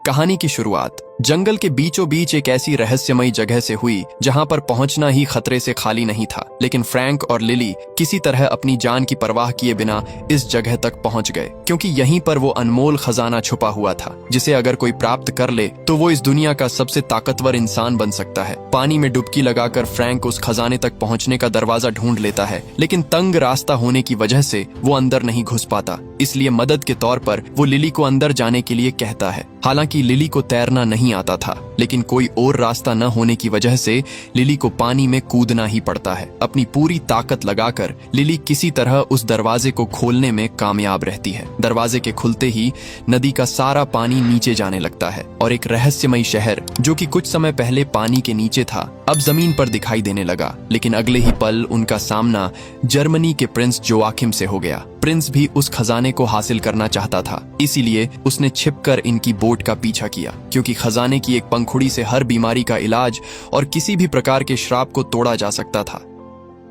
कहानी की शुरुआत जंगल के बीचों बीच एक ऐसी रहस्यमयी जगह से हुई जहां पर पहुंचना ही खतरे से खाली नहीं था। लेकिन फ्रैंक और लिली किसी तरह अपनी जान की परवाह किए बिना इस जगह तक पहुंच गए, क्योंकि यहीं पर वो अनमोल खजाना छुपा हुआ था जिसे अगर कोई प्राप्त कर ले तो वो इस दुनिया का सबसे ताकतवर इंसान बन सकता है। पानी में डुबकी लगाकर फ्रैंक उस खजाने तक पहुंचने का दरवाजा ढूंढ लेता है, लेकिन तंग रास्ता होने की वजह से वो अंदर नहीं घुस पाता। इसलिए मदद के तौर पर वो लिली को अंदर जाने के लिए कहता है। हालांकि लिली को तैरना नहीं आता था, लेकिन कोई और रास्ता न होने की वजह से लिली को पानी में कूदना ही पड़ता है। अपनी पूरी ताकत लगाकर लिली किसी तरह उस दरवाजे को खोलने में कामयाब रहती है। दरवाजे के खुलते ही नदी का सारा पानी नीचे जाने लगता है और एक रहस्यमयी शहर जो कि कुछ समय पहले पानी के नीचे था अब जमीन पर दिखाई देने लगा। लेकिन अगले ही पल उनका सामना जर्मनी के प्रिंस जोआकिम से हो गया। प्रिंस भी उस खजाने को हासिल करना चाहता था, इसीलिए उसने छिपकर इनकी बोट का पीछा किया, क्योंकि खजाने की एक पंखुड़ी से हर बीमारी का इलाज और किसी भी प्रकार के श्राप को तोड़ा जा सकता था।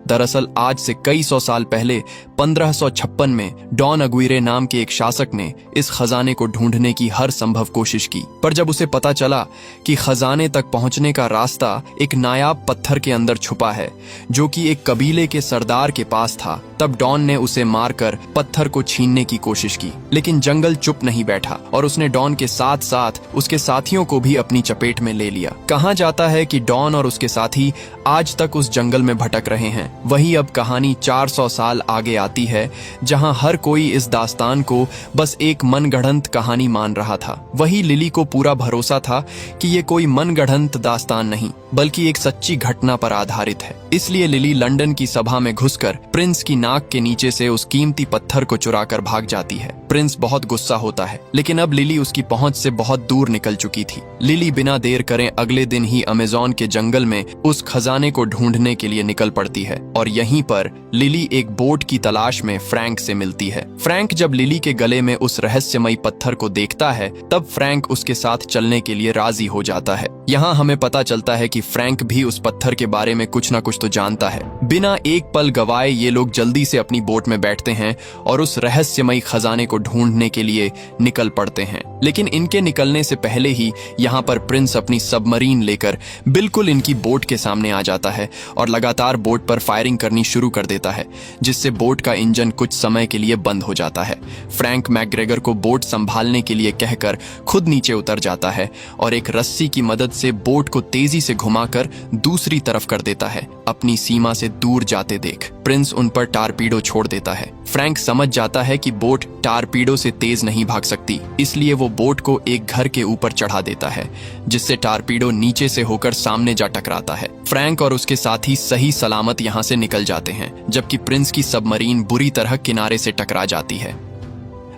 दरअसल आज से कई सौ साल पहले 1556 में डॉन अग्विरे नाम के एक शासक ने इस खजाने को ढूंढने की हर संभव कोशिश की, पर जब उसे पता चला कि खजाने तक पहुंचने का रास्ता एक नायाब पत्थर के अंदर छुपा है जो कि एक कबीले के सरदार के पास था, तब डॉन ने उसे मारकर पत्थर को छीनने की कोशिश की। लेकिन जंगल चुप नहीं बैठा और उसने डॉन के साथ साथ उसके साथियों को भी अपनी चपेट में ले लिया। कहा जाता है कि डॉन और उसके साथी आज तक उस जंगल में भटक रहे हैं। वही अब कहानी 400 साल आगे आती है, जहां हर कोई इस दास्तान को बस एक मनगढ़ंत कहानी मान रहा था। वही लिली को पूरा भरोसा था कि ये कोई मनगढ़ंत दास्तान नहीं बल्कि एक सच्ची घटना पर आधारित है। इसलिए लिली लंदन की सभा में घुसकर प्रिंस की नाक के नीचे से उस कीमती पत्थर को चुराकर भाग जाती है। प्रिंस बहुत गुस्सा होता है, लेकिन अब लिली उसकी पहुंच से बहुत दूर निकल चुकी थी। लिली बिना देर करे अगले दिन ही अमेज़न के जंगल में उस खजाने को ढूंढने के लिए निकल पड़ती है और यहीं पर लिली एक बोट की तलाश में फ्रैंक से मिलती है। फ्रैंक जब लिली के गले में उस रहस्यमयी पत्थर को देखता है तब फ्रैंक उसके साथ चलने के लिए राजी हो जाता है। यहाँ हमें पता चलता है कि फ्रैंक भी उस पत्थर के बारे में कुछ न कुछ तो जानता है। बिना एक पल गवाए ये लोग जल्दी से अपनी बोट में बैठते हैं और उस रहस्यमयी खजाने को ढूंढने के लिए निकल पड़ते हैं। लेकिन इनके निकलने से पहले ही यहाँ पर प्रिंस अपनी सबमरीन लेकर बिल्कुल इनकी बोट के सामने आ जाता है और लगातार बोट पर फायरिंग करनी शुरू कर देता है, जिससे बोट का इंजन कुछ समय के लिए बंद हो जाता है। फ्रैंक मैकग्रेगर को बोट संभालने के लिए कहकर खुद नीचे उतर जाता है और एक रस्सी की मदद से बोट को तेजी से घुमाकर दूसरी तरफ कर देता है, अपनी सीमा से दूर जाते देख। प्रिंस उन पर टारपीडो छोड़ देता है। फ्रैंक समझ जाता है कि बोट टारपीडो से तेज नहीं भाग सकती, इसलिए वो बोट को एक घर के ऊपर चढ़ा देता है, जिससे टारपीडो नीचे से होकर सामने जा टकराता है। फ्रैंक और उसके साथी सही सलामत यहाँ से निकल जाते हैं, जबकि प्रिंस की सबमरीन बुरी तरह किनारे से टकरा जाती है।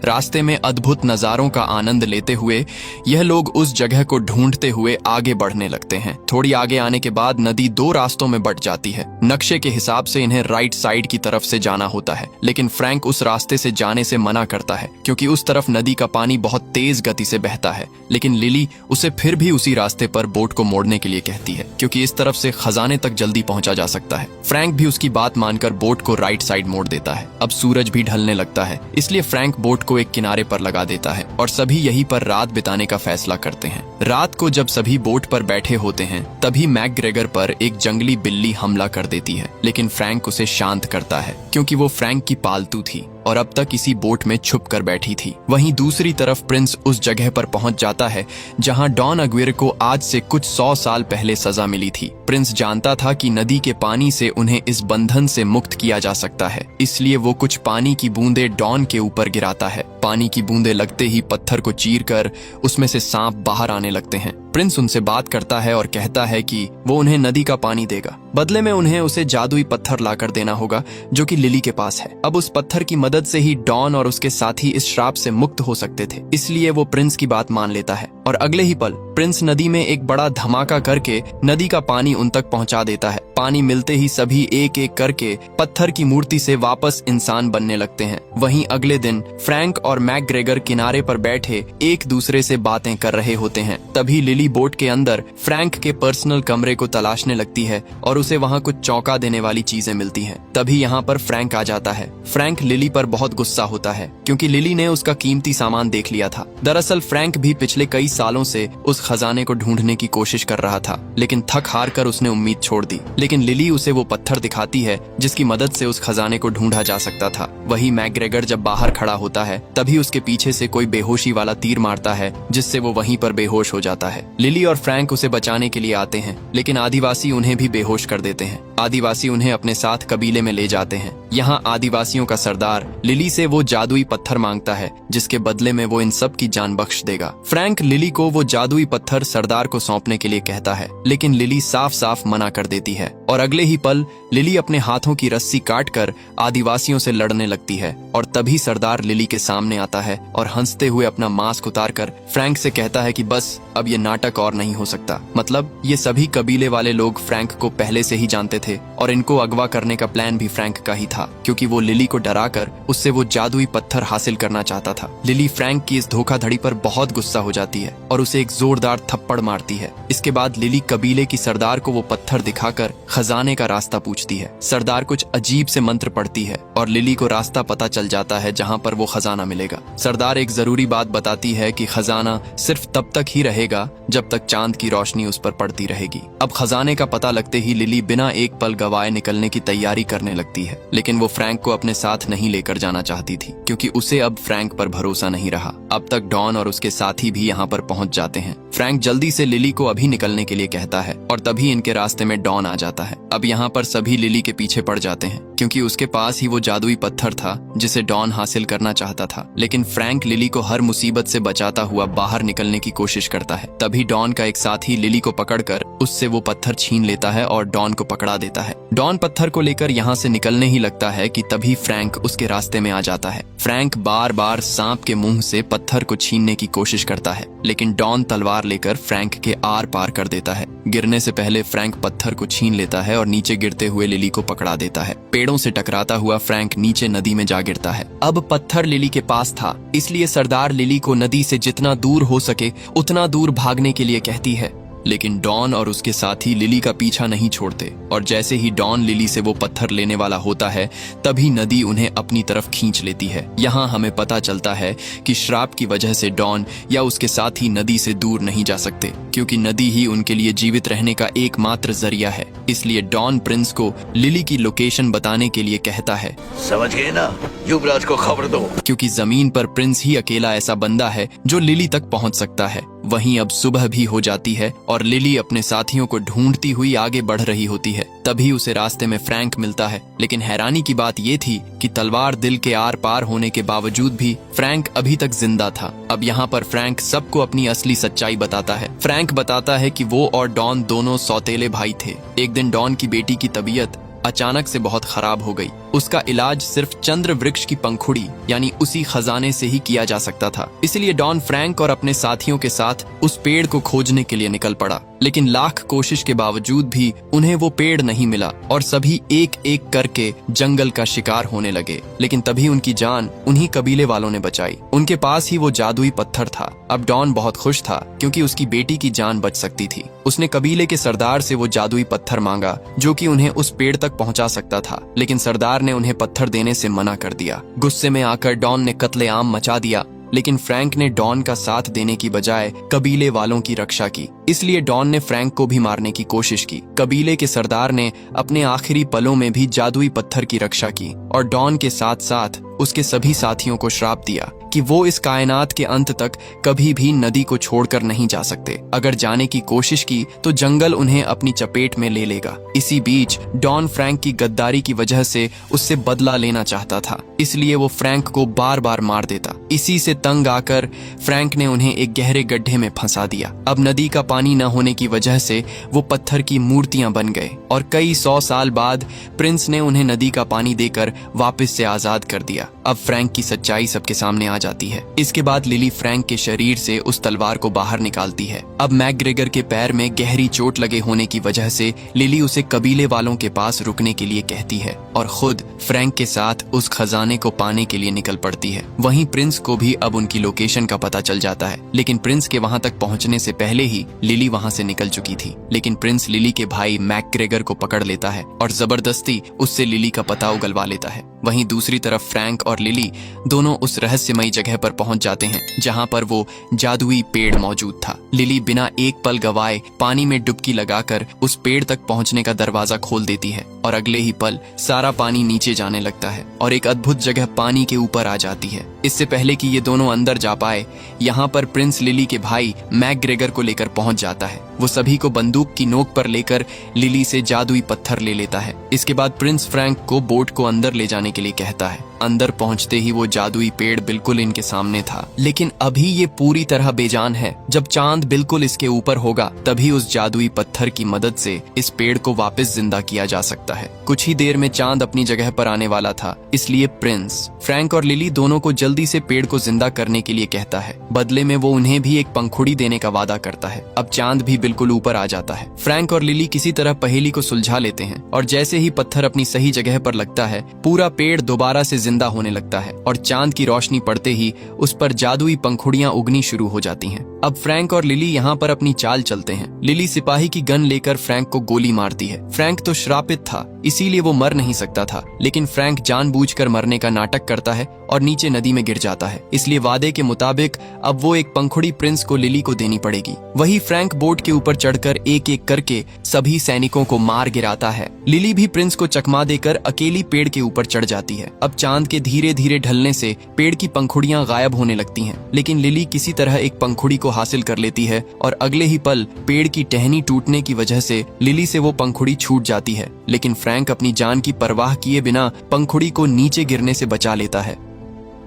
रास्ते में अद्भुत नजारों का आनंद लेते हुए यह लोग उस जगह को ढूंढते हुए आगे बढ़ने लगते हैं। थोड़ी आगे आने के बाद नदी दो रास्तों में बंट जाती है। नक्शे के हिसाब से इन्हें राइट साइड की तरफ से जाना होता है, लेकिन फ्रैंक उस रास्ते से जाने से मना करता है क्योंकि उस तरफ नदी का पानी बहुत तेज गति से बहता है। लेकिन लिली उसे फिर भी उसी रास्ते पर बोट को मोड़ने के लिए कहती है, क्योंकि इस तरफ से खजाने तक जल्दी पहुंचा जा सकता है। फ्रैंक भी उसकी बात मानकर बोट को राइट साइड मोड़ देता है। अब सूरज भी ढलने लगता है, इसलिए फ्रैंक बोट को एक किनारे पर लगा देता है और सभी यहीं पर रात बिताने का फैसला करते हैं। रात को जब सभी बोट पर बैठे होते हैं तभी मैकग्रेगर पर एक जंगली बिल्ली हमला कर देती है, लेकिन फ्रैंक उसे शांत करता है क्योंकि वो फ्रैंक की पालतू थी और अब तक इसी बोट में छुप कर बैठी थी। वहीं दूसरी तरफ प्रिंस उस जगह पर पहुंच जाता है जहां डॉन अग्विरे को आज से कुछ 100 साल पहले सजा मिली थी। प्रिंस जानता था कि नदी के पानी से उन्हें इस बंधन से मुक्त किया जा सकता है, इसलिए वो कुछ पानी की बूंदें डॉन के ऊपर गिराता है। पानी की बूंदें लगते ही पत्थर को चीरकर उसमें से सांप बाहर आने लगते हैं। प्रिंस उनसे बात करता है और कहता है कि वो उन्हें नदी का पानी देगा, बदले में उन्हें उसे जादुई पत्थर लाकर देना होगा जो कि लिली के पास है। अब उस पत्थर की मदद से ही डॉन और उसके साथी इस श्राप से मुक्त हो सकते थे, इसलिए वो प्रिंस की बात मान लेता है और अगले ही पल प्रिंस नदी में एक बड़ा धमाका करके नदी का पानी उन तक पहुंचा देता है। पानी मिलते ही सभी एक एक करके पत्थर की मूर्ति से वापस इंसान बनने लगते हैं। वहीं अगले दिन फ्रैंक और मैकग्रेगर किनारे पर बैठे एक दूसरे से बातें कर रहे होते हैं। तभी लिली लिली बोट के अंदर फ्रैंक के पर्सनल कमरे को तलाशने लगती है और उसे वहाँ कुछ चौंका देने वाली चीजें मिलती हैं। तभी यहाँ पर फ्रैंक आ जाता है। फ्रैंक लिली पर बहुत गुस्सा होता है क्योंकि लिली ने उसका कीमती सामान देख लिया था। दरअसल फ्रैंक भी पिछले कई सालों से उस खजाने को ढूंढने की कोशिश कर रहा था, लेकिन थक हार कर उसने उम्मीद छोड़ दी। लेकिन लिली उसे वो पत्थर दिखाती है जिसकी मदद से उस खजाने को ढूंढा जा सकता था। वही मैकग्रेगर जब बाहर खड़ा होता है तभी उसके पीछे से कोई बेहोशी वाला तीर मारता है जिससे वो वहीं पर बेहोश हो जाता है। लिली और फ्रैंक उसे बचाने के लिए आते हैं, लेकिन आदिवासी उन्हें भी बेहोश कर देते हैं। आदिवासी उन्हें अपने साथ कबीले में ले जाते हैं। यहाँ आदिवासियों का सरदार लिली से वो जादुई पत्थर मांगता है जिसके बदले में वो इन सब की जान बख्श देगा। फ्रैंक लिली को वो जादुई पत्थर सरदार को सौंपने के लिए कहता है, लेकिन लिली साफ साफ मना कर देती है और अगले ही पल लिली अपने हाथों की रस्सी काटकर आदिवासियों से लड़ने लगती है। और तभी सरदार लिली के सामने आता है और हंसते हुए अपना मास्क उतारकर फ्रैंक से कहता है कि बस अब ये नाटक और नहीं हो सकता। मतलब ये सभी कबीले वाले लोग फ्रैंक को पहले से ही जानते थे और इनको अगवा करने का प्लान भी फ्रैंक का ही था, क्योंकि वो लिली को डराकर उससे वो जादुई पत्थर हासिल करना चाहता था। लिली फ्रैंक की इस धोखाधड़ी पर बहुत गुस्सा हो जाती है और उसे एक जोरदार थप्पड़ मारती है। इसके बाद लिली कबीले की सरदार को वो पत्थर दिखाकर खजाने का रास्ता पूछती है। सरदार कुछ अजीब से मंत्र पढ़ती है और लिली को रास्ता पता चल जाता है जहाँ पर वो खजाना मिलेगा। सरदार एक जरूरी बात बताती है कि खजाना सिर्फ तब तक ही रहेगा जब तक चांद की रोशनी उस पर पड़ती रहेगी। अब खजाने का पता लगते ही लिली बिना एक पल गवाए निकलने की तैयारी करने लगती है, लेकिन वो फ्रैंक को अपने साथ नहीं लेकर जाना चाहती थी क्योंकि उसे अब फ्रैंक पर भरोसा नहीं रहा। अब तक डॉन और उसके साथी भी यहाँ पर पहुंच जाते हैं। फ्रैंक जल्दी से लिली को अभी निकलने के लिए कहता है और तभी इनके रास्ते में डॉन आ जाता है। अब यहाँ पर सभी लिली के पीछे पड़ जाते हैं क्योंकि उसके पास ही वो जादुई पत्थर था जिसे डॉन हासिल करना चाहता था। लेकिन फ्रैंक लिली को हर मुसीबत से बचाता हुआ बाहर निकलने की कोशिश करता है। तभी डॉन का एक साथी लिली को पकड़कर उससे वो पत्थर छीन लेता है और डॉन को पकड़ा देता है। डॉन पत्थर को लेकर यहाँ से निकलने ही लगता है कि तभी फ्रैंक उसके रास्ते में आ जाता है। फ्रैंक बार बार सांप के मुंह से पत्थर को छीनने की कोशिश करता है, लेकिन डॉन तलवार लेकर फ्रैंक के आर पार कर देता है। गिरने से पहले फ्रैंक पत्थर को छीन लेता है और नीचे गिरते हुए लिली को पकड़ा देता है। पेड़ों से टकराता हुआ फ्रैंक नीचे नदी में जा गिरता है। अब पत्थर लिली के पास था, इसलिए सरदार लिली को नदी से जितना दूर हो सके उतना दूर भागने के लिए कहती है। लेकिन डॉन और उसके साथी लिली का पीछा नहीं छोड़ते और जैसे ही डॉन लिली से वो पत्थर लेने वाला होता है तभी नदी उन्हें अपनी तरफ खींच लेती है। यहाँ हमें पता चलता है कि श्राप की वजह से डॉन या उसके साथी नदी से दूर नहीं जा सकते, क्योंकि नदी ही उनके लिए जीवित रहने का एकमात्र जरिया है। इसलिए डॉन प्रिंस को लिली की लोकेशन बताने के लिए कहता है, समझ गए ना, युवराज को खबर दो, क्योंकि जमीन पर प्रिंस ही अकेला ऐसा बंदा है जो लिली तक पहुंच सकता है। वहीं अब सुबह भी हो जाती है और लिली अपने साथियों को ढूंढती हुई आगे बढ़ रही होती है। तभी उसे रास्ते में फ्रैंक मिलता है, लेकिन हैरानी की बात ये थी कि तलवार दिल के आर पार होने के बावजूद भी फ्रैंक अभी तक जिंदा था। अब यहाँ पर फ्रैंक सबको अपनी असली सच्चाई बताता है। फ्रैंक बताता है कि वो और डॉन दोनों सौतेले भाई थे। एक दिन डॉन की बेटी की तबीयत अचानक से बहुत खराब हो गई। उसका इलाज सिर्फ चंद्र वृक्ष की पंखुड़ी यानी उसी खजाने से ही किया जा सकता था। इसलिए डॉन फ्रैंक और अपने साथियों के साथ उस पेड़ को खोजने के लिए निकल पड़ा, लेकिन लाख कोशिश के बावजूद भी उन्हें वो पेड़ नहीं मिला और सभी एक एक करके जंगल का शिकार होने लगे। लेकिन तभी उनकी जान उन्हीं कबीले वालों ने बचाई। उनके पास ही वो जादुई पत्थर था। अब डॉन बहुत खुश था क्योंकि उसकी बेटी की जान बच सकती थी। उसने कबीले के सरदार से वो जादुई पत्थर मांगा जो कि उन्हें उस पेड़ तक पहुंचा सकता था, लेकिन सरदार ने उन्हें पत्थर देने से मना कर दिया। गुस्से में आकर डॉन ने कत्लेआम मचा दिया, लेकिन फ्रैंक ने डॉन का साथ देने की बजाय कबीले वालों की रक्षा की। इसलिए डॉन ने फ्रैंक को भी मारने की कोशिश की। कबीले के सरदार ने अपने आखिरी पलों में भी जादुई पत्थर की रक्षा की और डॉन के साथ साथ उसके सभी साथियों को श्राप दिया कि वो इस कायनात के अंत तक कभी भी नदी को छोड़कर नहीं जा सकते। अगर जाने की कोशिश की तो जंगल उन्हें अपनी चपेट में ले लेगा। इसी बीच डॉन फ्रैंक की गद्दारी की वजह से उससे बदला लेना चाहता था, इसलिए वो फ्रैंक को बार बार मार देता। इसी से तंग आकर फ्रैंक ने उन्हें एक गहरे गड्ढे में फंसा दिया। अब नदी का पानी न होने की वजह से वो पत्थर की मूर्तियां बन गए और कई 100 साल बाद प्रिंस ने उन्हें नदी का पानी देकर वापस से आजाद कर दिया। अब फ्रैंक की सच्चाई सबके सामने आ जाती है। इसके बाद लिली फ्रैंक के शरीर से उस तलवार को बाहर निकालती है। अब मैकग्रेगर के पैर में गहरी चोट लगे होने की वजह से लिली उसे कबीले वालों के पास रुकने के लिए कहती है और खुद फ्रैंक के साथ उस खजाने को पाने के लिए निकल पड़ती है। वहीं प्रिंस को भी अब उनकी लोकेशन का पता चल जाता है, लेकिन प्रिंस के वहां तक पहुंचने से पहले ही लिली वहां से निकल चुकी थी। लेकिन प्रिंस लिली के भाई मैकग्रेगर को पकड़ लेता है और जबरदस्ती उससे लिली का पता उगलवा लेता है। वहीं दूसरी तरफ फ्रैंक और लिली दोनों उस रहस्यमयी जगह पर पहुंच जाते हैं जहां पर वो जादुई पेड़ मौजूद था। लिली बिना एक पल गवाए पानी में डुबकी लगाकर उस पेड़ तक पहुंचने का दरवाजा खोल देती है और अगले ही पल सारा पानी नीचे जाने लगता है और एक अद्भुत जगह पानी के ऊपर आ जाती है। इससे पहले कि ये दोनों अंदर जा पाए, यहाँ पर प्रिंस लिली के भाई मैकग्रेगर को लेकर पहुंच जाता है। वो सभी को बंदूक की नोक पर लेकर लिली से जादुई पत्थर ले लेता है। इसके बाद प्रिंस फ्रैंक को बोट को अंदर ले जाने के लिए कहता है। अंदर पहुंचते ही वो जादुई पेड़ बिल्कुल इनके सामने था, लेकिन अभी ये पूरी तरह बेजान है। जब चांद बिल्कुल इसके ऊपर होगा तभी उस जादुई पत्थर की मदद से इस पेड़ को वापस जिंदा किया जा सकता है। कुछ ही देर में चांद अपनी जगह पर आने वाला था, इसलिए प्रिंस फ्रैंक और लिली दोनों को जल्दी से पेड़ को जिंदा करने के लिए कहता है। बदले में वो उन्हें भी एक पंखुड़ी देने का वादा करता है। अब चांद भी बिल्कुल ऊपर आ जाता है। फ्रैंक और लिली किसी तरह पहेली को सुलझा लेते हैं और जैसे ही पत्थर अपनी सही जगह पर लगता है, पूरा पेड़ दोबारा से जिंदा होने लगता है और चांद की रोशनी पड़ते ही उस पर जादुई पंखुड़ियां उगनी शुरू हो जाती हैं। अब फ्रैंक और लिली यहाँ पर अपनी चाल चलते हैं। लिली सिपाही की गन लेकर फ्रैंक को गोली मारती है। फ्रैंक तो श्रापित था, इसीलिए वो मर नहीं सकता था, लेकिन फ्रैंक जानबूझकर मरने का नाटक करता है और नीचे नदी में गिर जाता है। इसलिए वादे के मुताबिक अब वो एक पंखुड़ी प्रिंस को लिली को देनी पड़ेगी। वही फ्रैंक बोट के ऊपर चढ़कर एक एक करके सभी सैनिकों को मार गिराता है। लिली भी प्रिंस को चकमा देकर अकेली पेड़ के ऊपर चढ़ जाती है। अब चांद के धीरे धीरे ढलने से पेड़ की पंखुड़ियां गायब होने लगती हैं, लेकिन लिली किसी तरह एक पंखुड़ी को हासिल कर लेती है और अगले ही पल पेड़ की टहनी टूटने की वजह से लिली से वो पंखुड़ी छूट जाती है। लेकिन फ्रैंक अपनी जान की परवाह किए बिना पंखुड़ी को नीचे गिरने से बचा लेता है।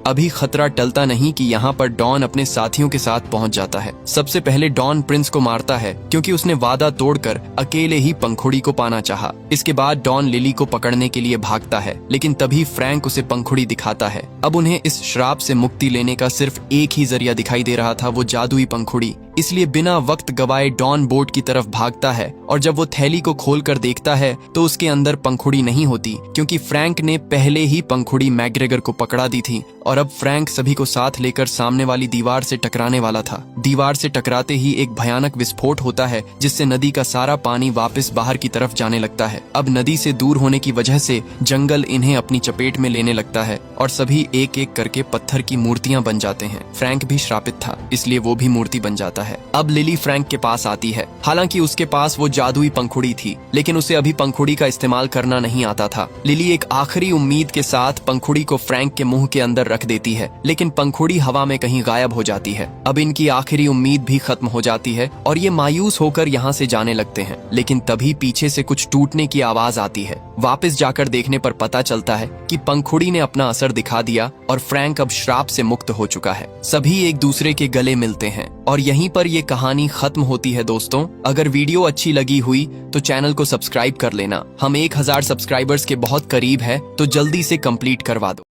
अभी खतरा टलता नहीं कि यहाँ पर डॉन अपने साथियों के साथ पहुंच जाता है। सबसे पहले डॉन प्रिंस को मारता है क्योंकि उसने वादा तोड़कर अकेले ही पंखुड़ी को पाना चाहा। इसके बाद डॉन लिली को पकड़ने के लिए भागता है, लेकिन तभी फ्रैंक उसे पंखुड़ी दिखाता है। अब उन्हें इस श्राप से मुक्ति लेने का सिर्फ एक ही जरिया दिखाई दे रहा था, वो जादुई पंखुड़ी। इसलिए बिना वक्त गवाए डॉन बोट की तरफ भागता है और जब वो थैली को खोलकर देखता है तो उसके अंदर पंखुड़ी नहीं होती, क्योंकि फ्रैंक ने पहले ही पंखुड़ी मैकग्रेगर को पकड़ा दी थी और अब फ्रैंक सभी को साथ लेकर सामने वाली दीवार से टकराने वाला था। दीवार से टकराते ही एक भयानक विस्फोट होता है, जिससे नदी का सारा पानी वापस बाहर की तरफ जाने लगता है। अब नदी से दूर होने की वजह से जंगल इन्हें अपनी चपेट में लेने लगता है और सभी एक एक करके पत्थर की मूर्तियां बन जाते हैं। फ्रैंक भी श्रापित था, इसलिए वो भी मूर्ति बन जाता है। अब लिली फ्रैंक के पास आती है। हालांकि उसके पास वो जादुई पंखुड़ी थी, लेकिन उसे अभी पंखुड़ी का इस्तेमाल करना नहीं आता था। लिली एक आखिरी उम्मीद के साथ पंखुड़ी को फ्रैंक के मुंह के अंदर रख देती है, लेकिन पंखुड़ी हवा में कहीं गायब हो जाती है। अब इनकी आखिरी उम्मीद भी खत्म हो जाती है और ये मायूस होकर यहाँ से जाने लगते हैं। लेकिन तभी पीछे से कुछ टूटने की आवाज आती है। वापस जाकर देखने पर पता चलता है कि पंखुड़ी ने अपना असर दिखा दिया और फ्रैंक अब श्राप से मुक्त हो चुका है। सभी एक दूसरे के गले मिलते हैं और यहीं पर ये कहानी खत्म होती है। दोस्तों, अगर वीडियो अच्छी लगी हुई तो चैनल को सब्सक्राइब कर लेना। हम 1000 सब्सक्राइबर्स के बहुत करीब है, तो जल्दी से कंप्लीट करवा दो।